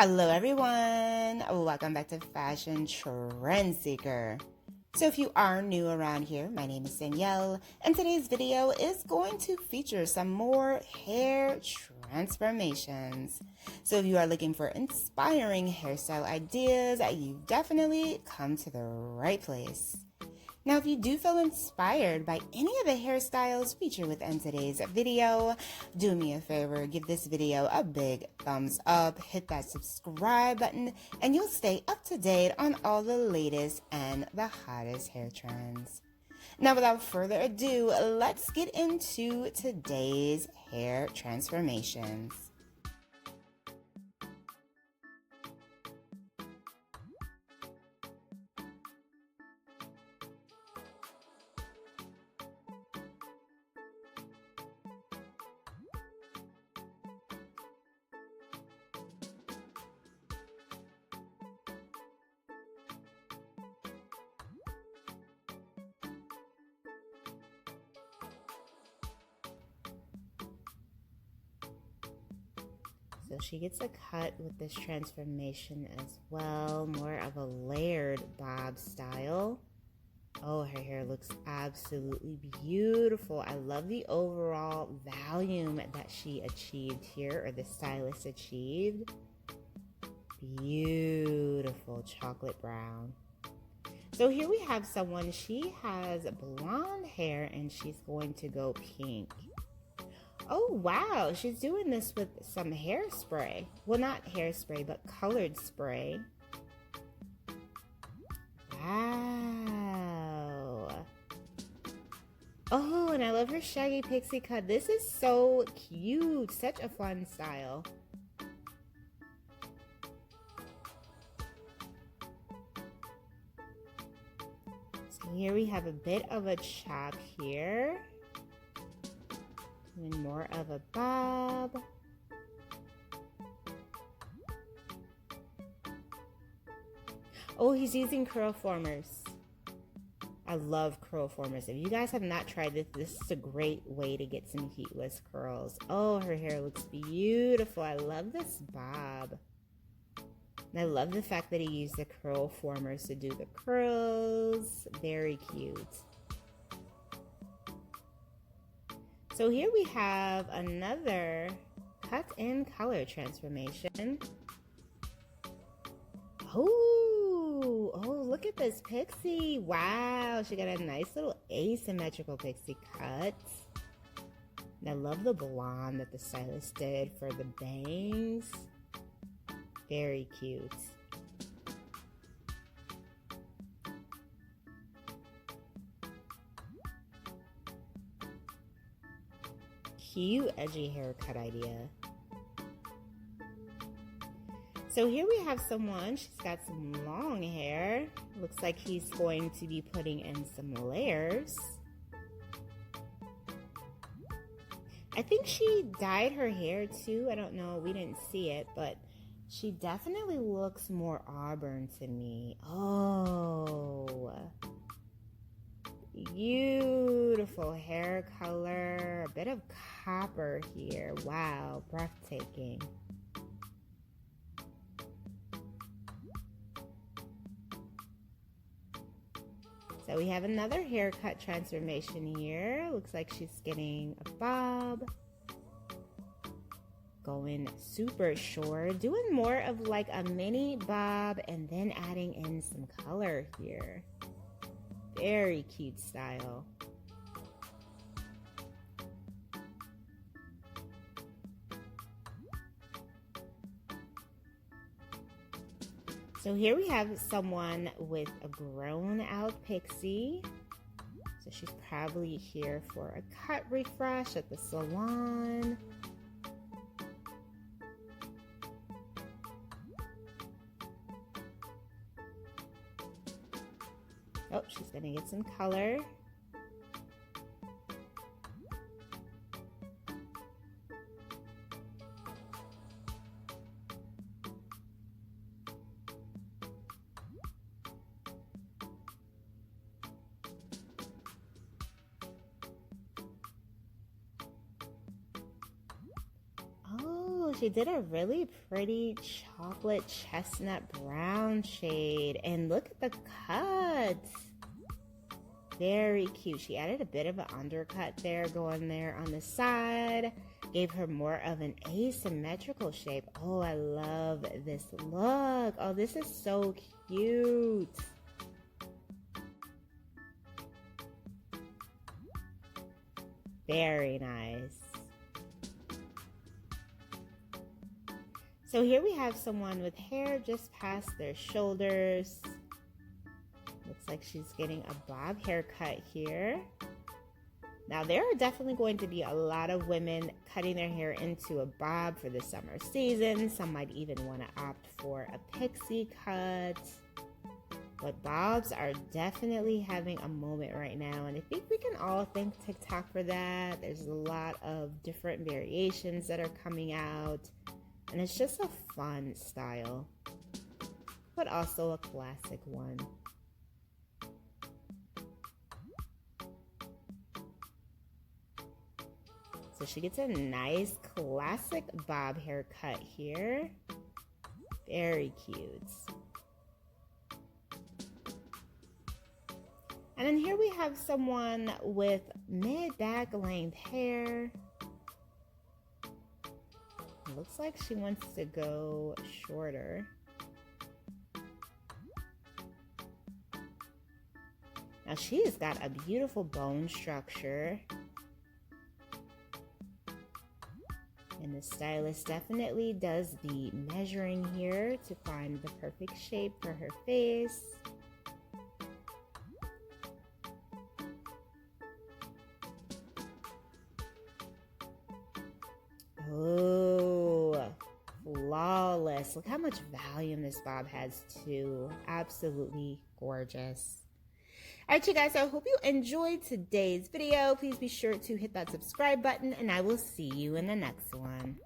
Hello everyone, welcome back to Fashion Trend Seeker. So if you are new around here, my name is Danielle, and today's video is going to feature some more hair transformations. So if you are looking for inspiring hairstyle ideas, you've definitely come to the right place. Now, if you do feel inspired by any of the hairstyles featured within today's video, do me a favor, give this video a big thumbs up, hit that subscribe button, and you'll stay up to date on all the latest and the hottest hair trends. Now, without further ado, let's get into today's hair transformations. So she gets a cut with this transformation as well, more of a layered bob style. Oh, her hair looks absolutely beautiful. I love the overall volume that she achieved here, or the stylist achieved. Beautiful chocolate brown. So here we have someone, she has blonde hair and she's going to go pink. Oh wow, she's doing this with some hairspray. Well, not hairspray, but colored spray. Wow. Oh, and I love her shaggy pixie cut. This is so cute. Such a fun style. So here we have a bit of a chop here. And more of a bob. Oh, he's using curl formers. I love curl formers. If you guys have not tried this, this is a great way to get some heatless curls. Oh, her hair looks beautiful. I love this bob. And I love the fact that he used the curl formers to do the curls. Very cute. So here we have another cut and color transformation. Oh, look at this pixie. Wow, she got a nice little asymmetrical pixie cut. And I love the blonde that the stylist did for the bangs. Very cute. Cute edgy haircut idea. So here we have someone, she's got some long hair. Looks like he's going to be putting in some layers. I think she dyed her hair too. I don't know, we didn't see it, but she definitely looks more auburn to me. Oh. Beautiful hair color, a bit of copper here. Wow, breathtaking. So we have another haircut transformation here. Looks like she's getting a bob. Going super short, doing more of like a mini bob and then adding in some color here. Very cute style. So here we have someone with a grown out pixie. So she's probably here for a cut refresh at the salon. Oh, she's gonna get some color. She did a really pretty chocolate chestnut brown shade. And look at the cuts. Very cute. She added a bit of an undercut there, going there on the side. Gave her more of an asymmetrical shape. Oh, I love this look. Oh, this is so cute. Very nice. So here we have someone with hair just past their shoulders. Looks like she's getting a bob haircut here. Now there are definitely going to be a lot of women cutting their hair into a bob for the summer season. Some might even want to opt for a pixie cut. But bobs are definitely having a moment right now, and I think we can all thank TikTok for that. There's a lot of different variations that are coming out, and it's just a fun style, but also a classic one. So she gets a nice classic bob haircut here. Very cute. And then here we have someone with mid-back length hair. It looks like she wants to go shorter. Now she's got a beautiful bone structure. And the stylist definitely does the measuring here to find the perfect shape for her face. Oh, flawless. Look how much volume this bob has too. Absolutely gorgeous. Alright, you guys, I hope you enjoyed today's video. Please be sure to hit that subscribe button, and I will see you in the next one.